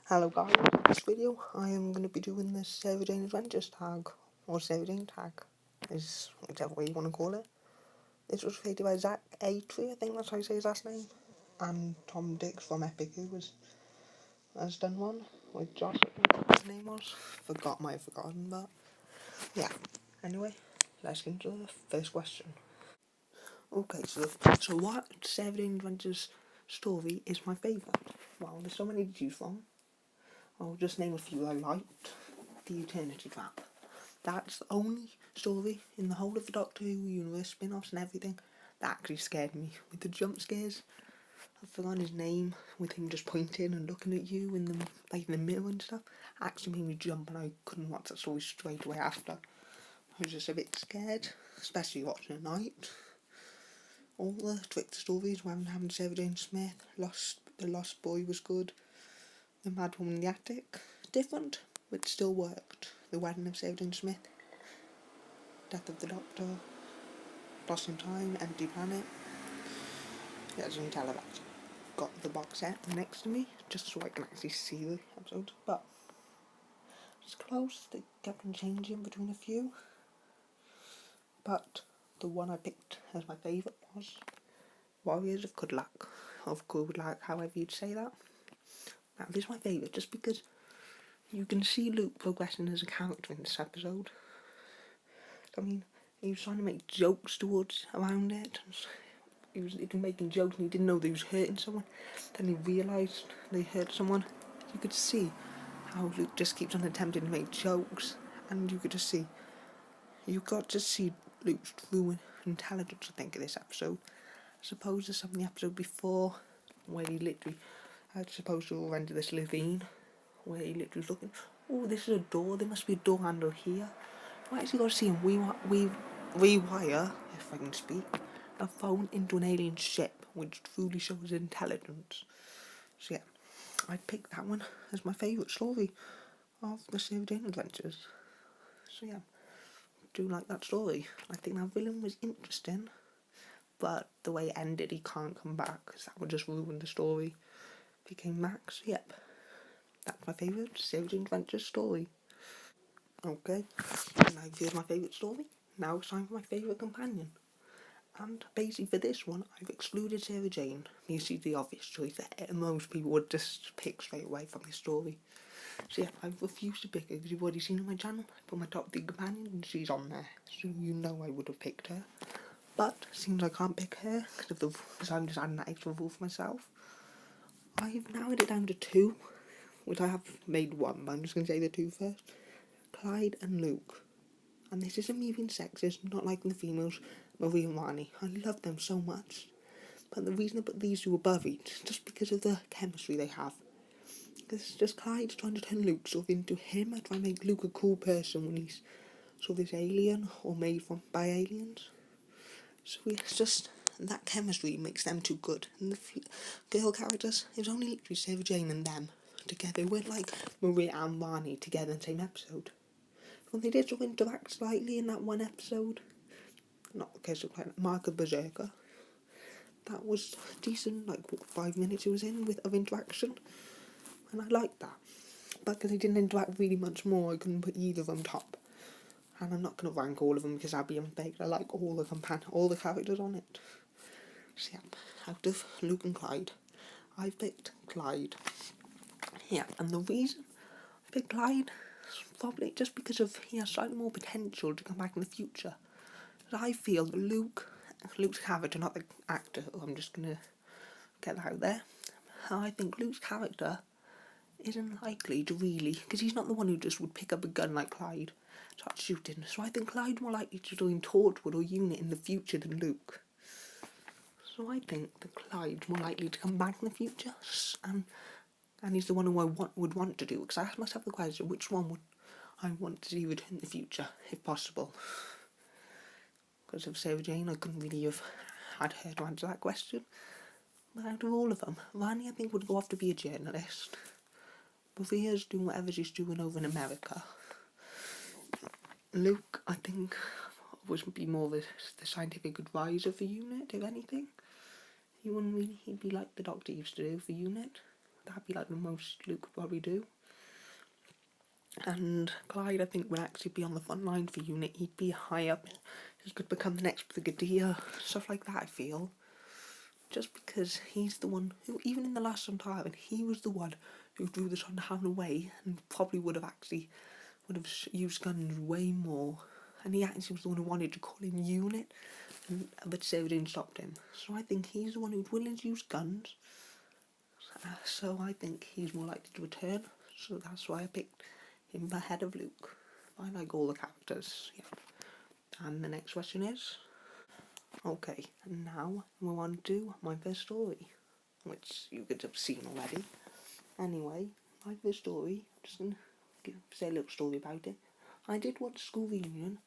Hello guys, in this video I am going to be doing the Sarah Jane Adventures tag, or Sarah Jane tag, is whichever way you want to call it. This was created by Zach A3, I think that's how you say his last name, and Tom Dix from Epic, who has done one, with Josh, I think his name was. Might have forgotten, but yeah. Anyway, let's get into the first question. Okay, so what Sarah Jane Adventures story is my favourite? Well, there's so many to choose from. I'll just name a few I liked. The Eternity Trap. That's the only story in the whole of the Doctor Who universe, spin-offs and everything, that actually scared me. With the jump scares, I've forgotten his name, with him just pointing and looking at you in the mirror and stuff, actually made me jump, and I couldn't watch that story straight away after. I was just a bit scared, especially watching at night. All the Twitter stories, when having Sarah Jane Smith, The Lost Boy was good. The Mad Woman in the Attic, different, but still worked. The Wedding of Sarah Jane Smith, Death of the Doctor, Lost in Time, Empty Planet. Yeah, as you can tell, I've actually got the box set next to me, just so I can actually see the episodes. But it's close. They kept on changing between a few. But the one I picked as my favourite was Warriors of Good Luck. Of Good Luck, however you'd say that. Now, this is my favourite just because you can see Luke progressing as a character in this episode. I mean, he was trying to make jokes around it. He was making jokes and he didn't know that he was hurting someone. Then he realised they hurt someone. You could see how Luke just keeps on attempting to make jokes, and you got to see Luke's true intelligence, I think, in this episode. As opposed to some of the episode before, where he literally had supposed to run into this ravine, where he literally was looking, oh, this is a door, there must be a door handle here. I actually got to see him rewire, if I can speak, a phone into an alien ship, which truly shows intelligence. So yeah, I picked that one as my favourite story of the Sarah Jane Adventures. So yeah, I do like that story. I think that villain was interesting, but the way it ended, he can't come back, because that would just ruin the story. Became Max, yep. That's my favourite Sarah Jane Adventures story. Okay, now here's my favourite story. Now it's time for my favourite companion. And basically for this one, I've excluded Sarah Jane. You see the obvious choice that most people would just pick straight away from this story. So yeah, I've refused to pick her because you've already seen on my channel. I put my top 3 companion and she's on there. So you know I would have picked her. But seems I can't pick her because I'm just adding that extra rule for myself. I've narrowed it down to 2, which I have made 1, but I'm just going to say the 2 first. Clyde and Luke. And this isn't me being sexist, not liking the females, Marie and Rani. I love them so much. But the reason I put these 2 above each is just because of the chemistry they have. Because it's just Clyde trying to turn Luke sort of into him, and trying to make Luke a cool person when he's sort of this alien, or made by aliens. So it's just, that chemistry makes them too good. And the girl characters, it was only literally Sarah Jane and them together. It weren't like Marie and Rani together in the same episode. Well, they did sort of interact slightly in that one episode. Not because of like Mark of Berserker. That was decent, like 5 minutes it was in of interaction. And I liked that. But because they didn't interact really much more, I couldn't put either of them top. And I'm not going to rank all of them because that'd be unfair. I like all the characters on it. So yeah, out of Luke and Clyde, I picked Clyde. Yeah, and the reason I picked Clyde is probably just because he has slightly more potential to come back in the future. I feel that Luke's character, not the actor, I'm just going to get that out there. I think Luke's character isn't likely to really, because he's not the one who just would pick up a gun like Clyde, start shooting. So I think Clyde's more likely to join Torchwood or UNIT in the future than Luke. So I think that Clyde's more likely to come back in the future, and he's the one who I would want to do, because I asked myself the question, which one would I want to see return in the future, if possible? Because of Sarah Jane, I couldn't really have had her to answer that question. But out of all of them, Rani I think would go off to be a journalist. Maria's doing whatever she's doing over in America. Luke, I think, would be more the scientific advisor for UNIT, if anything. He'd be like the Doctor used to do for UNIT. That'd be like the most Luke could probably do. And Clyde, I think, would actually be on the front line for unit. He'd be high up. He could become the next brigadier, stuff like that, I feel. Just because he's the one who, even in the last on Tarvin, he was the one who drew the Trondheim away and probably would have used guns way more. And he actually was the one who wanted to call in unit, but Severin stopped him. So I think he's the one who's willing to use guns. So I think he's more likely to return. So that's why I picked him ahead of Luke. I like all the characters, yeah. And the next question is, okay, and now we're on to my first story, which you could have seen already. Anyway, my first story, I'm just going to say a little story about it. I did watch School Reunion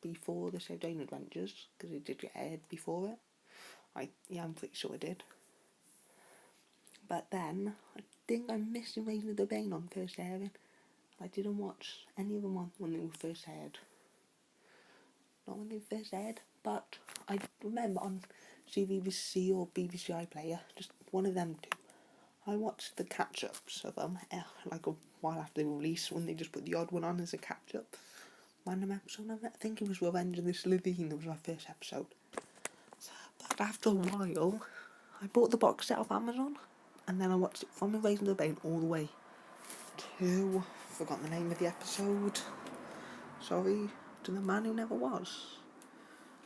before the Save Jane Adventures, because it did get aired before it. I'm pretty sure it did. But then, I think I missed Invasion of the Bane on first airing. I didn't watch any of them on when they were first aired. Not when they first aired, but I remember on CBBC or BBC iPlayer, just one of them two, I watched the catch-ups of them, like a while after the release, when they just put the odd one on as a catch-up. Random episode of it. I think it was Revenge of the Slitheen, that was my first episode. But after a while, I bought the box set off Amazon, and then I watched it from Invasion of the Bane all the way to, forgot the name of the episode, sorry, to The Man Who Never Was.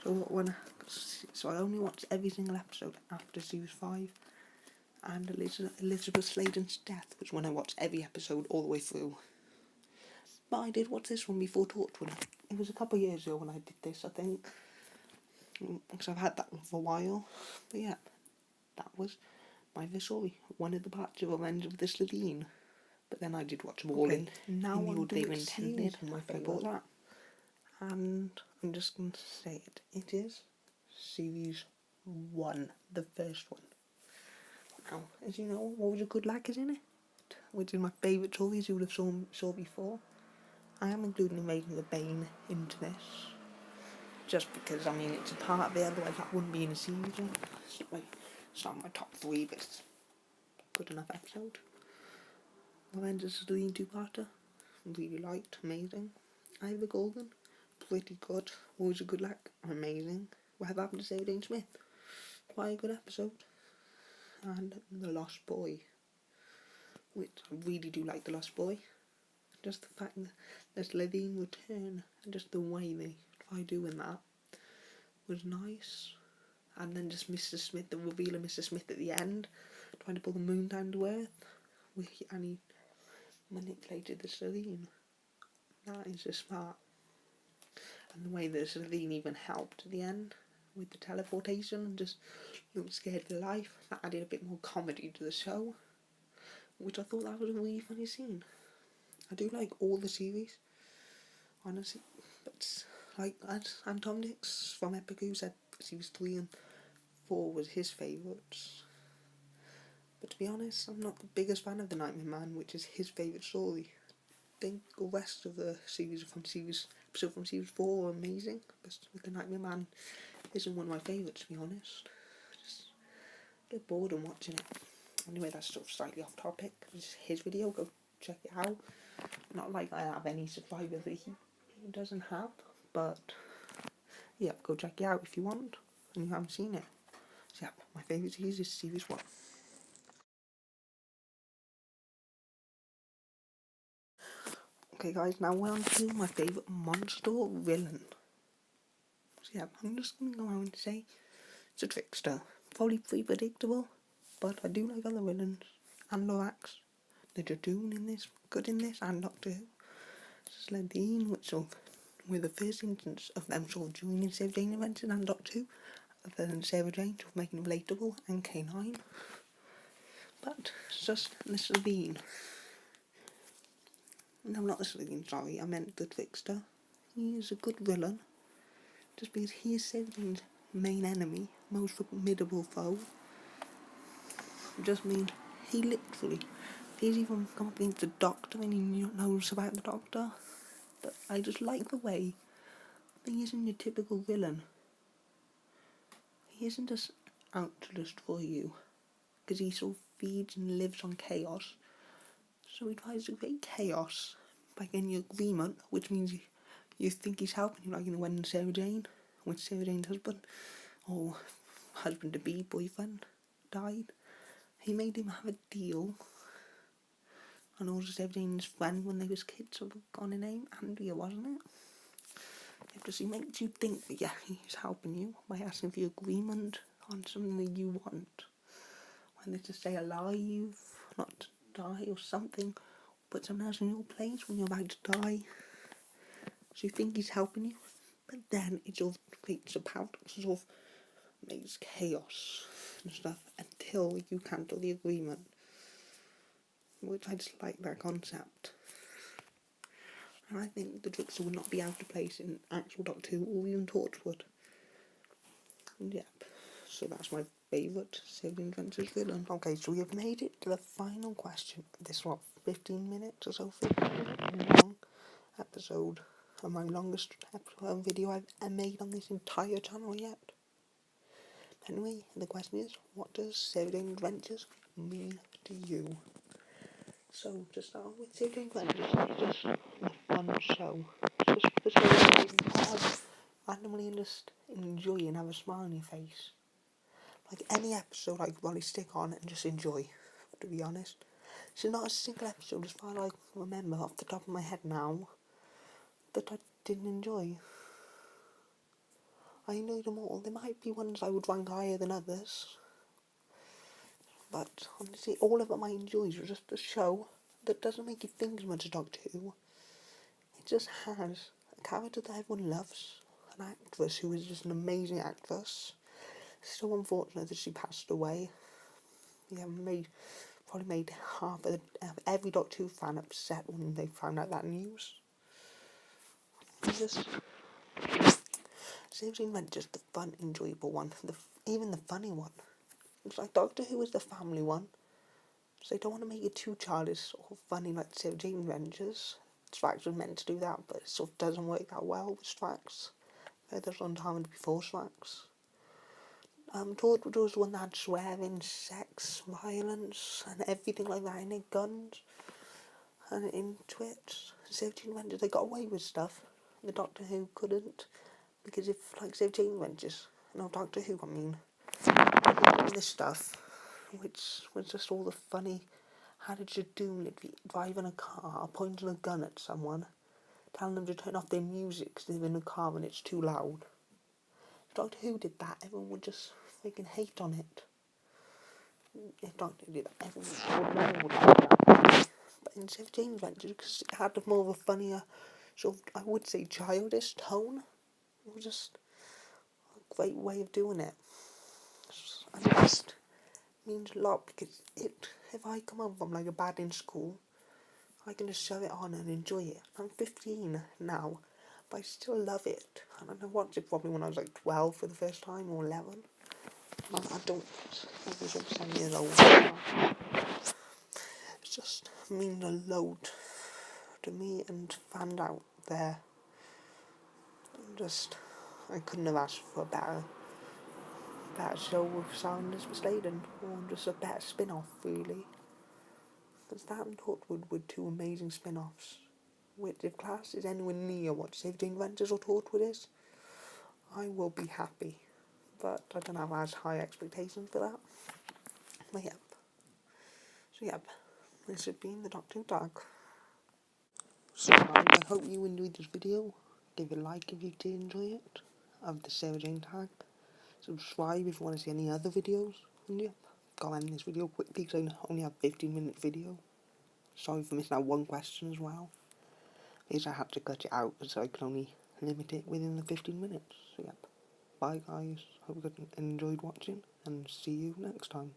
So I only watched every single episode after series 5, and Elizabeth Sladen's death was when I watched every episode all the way through. But I did watch this one before Torchwood. It was a couple of years ago when I did this, I think, because I've had that one for a while. But yeah, that was my first story, one of the parts of Revenge of the Slitheen. But then I did watch them all in the order they were intended. I bought that. And I'm just going to say it. It is series 1, the first one. Now, as you know, What Was a Good Lack is in it, which is my favourite stories you would have saw before. I am including Invasion of the Bane into this, just because, I mean, it's a part of it, otherwise that wouldn't be in a season. It's not my top 3, but it's a good enough episode. Revenge of the Slitheen 2-parter, really liked, amazing. Ivor Golden, pretty good. Always a Good Lack, amazing. Whatever Happened to Sarah Jane Smith, quite a good episode. And The Lost Boy, which I really do like The Lost Boy. Just the fact that there's Slitheen return, and just the way they try doing that was nice. And then just Mr. Smith, the reveal of Mr. Smith at the end, trying to pull the moon down to earth, and he manipulated the Slitheen. That is just smart. And the way that Slitheen even helped at the end with the teleportation and just looked scared for life, that added a bit more comedy to the show, which I thought that was a really funny scene. I do like all the series, honestly, but like as Anton Dix from Epic, who said series 3 and 4 was his favourites. But to be honest, I'm not the biggest fan of The Nightmare Man, which is his favourite story. I think the rest of the series from series 4 are amazing, but The Nightmare Man isn't one of my favourites, to be honest. Just get bored of watching it. Anyway, that's sort of slightly off topic. It's his video, go check it out. Not like I have any subscribers that he doesn't have, but yeah, go check it out if you want and you haven't seen it. So yeah, my favourite series is series 1. Okay guys, now we're on to my favourite monster villain. So yeah, I'm just going to go out and say it's a trickster. Probably pretty predictable, but I do like other villains. And Lorax, the Dragoon in this, good in this, and Doctor Who. Slitheen, which sort of were the first instance of them sort of joining Sarah Jane Adventures and Doctor Who, other than Sarah Jane, sort of making it relatable, and K9. But it's just the Slitheen. No, not the Slitheen, sorry, I meant the Trickster. He is a good villain, just because he is Sarah Jane's main enemy, most formidable foe. Just mean he literally, he's even come up against the Doctor and he knows about the Doctor. But I just like the way he isn't your typical villain. He isn't just out to destroy you, because he sort of feeds and lives on chaos. So he tries to create chaos by getting your agreement, which means you think he's helping you, like when Sarah Jane, when Sarah Jane's husband, or husband-to-be, boyfriend, died. He made him have a deal. And also Sarah Jane's friend when they was kids, so got a name, Andrea, wasn't it? Because he makes you think that, yeah, he's helping you by asking for your agreement on something that you want. Whether to stay alive, not to die or something, put someone else in your place when you're about to die. So you think he's helping you, but then it sort of creates a paradox, sort of makes chaos and stuff until you cancel the agreement. Which I just like that concept. And I think the Trickster would not be out of place in actual Doctor Who or even Torchwood. And yep, so that's my favourite Saving Adventures villain. Okay, so we have made it to the final question. This, 15 minutes or so, 15 minutes long episode. And my longest video I've made on this entire channel yet. Anyway, the question is, what does Saving Adventures mean to you? So, to start with, Saving Adventures is just a fun show. It's just the show that you have randomly just enjoy and have a smile on your face. Like any episode I could probably stick on and just enjoy, to be honest. So not a single episode as far as I remember off the top of my head now that I didn't enjoy. I enjoyed them all. There might be ones I would rank higher than others, but honestly all of them I enjoyed. It was just a show that doesn't make you think as much as Doctor Who. It just has a character that everyone loves, an actress who is just an amazing actress. It's so unfortunate that she passed away. Yeah, probably made half of every Doctor Who fan upset when they found out that news. Just Saving Adventures, the fun, enjoyable one, even the funny one. It's like Doctor Who is the family one, so they don't want to make it too childish or funny like Saving Adventures. Strax was meant to do that, but it sort of doesn't work that well with Strax. There's on time before Strax. Torchwood was one that had swearing, sex, violence, and everything like that in it, guns, and into it. Saving Adventures, they got away with stuff the Doctor Who couldn't, because if, like, Saving Adventures, no, Doctor Who, I mean, this stuff, which was just all the funny, how did you do it, driving a car, pointing a gun at someone, telling them to turn off their music because they're in a car and it's too loud. If Doctor Who did that, everyone would just freaking hate on it. If Doctor Who did that, everyone would like that. But in Saving Adventures, because it had more of a funnier, sort of, I would say, childish tone, it was just a great way of doing it. And it just means a lot, because if I come home from like a bad in school, I can just shove it on and enjoy it. I'm 15 now, but I still love it. And I watched it probably when I was like 12 for the first time, or 11. I don't, I was all 7 years old. It just means a load to me and fans out there. I couldn't have asked for a better show with Sounders for Sladen, or just a better spin-off, really. Because that and Torchwood were two amazing spin-offs, which if class is anywhere near what Saving Adventures or Torchwood is, I will be happy. But I don't have as high expectations for that. But yep. So yep, this has been the Doctor Who Tag. So I hope you enjoyed this video. Give it a like if you did enjoy it, of the Sarah Jane tag. Subscribe if you want to see any other videos. And yeah, gotta end this video quickly because I only have 15-minute video. Sorry for missing out one question as well. Because I had to cut it out so I can only limit it within the 15 minutes. So yep, bye guys, hope you enjoyed watching and see you next time.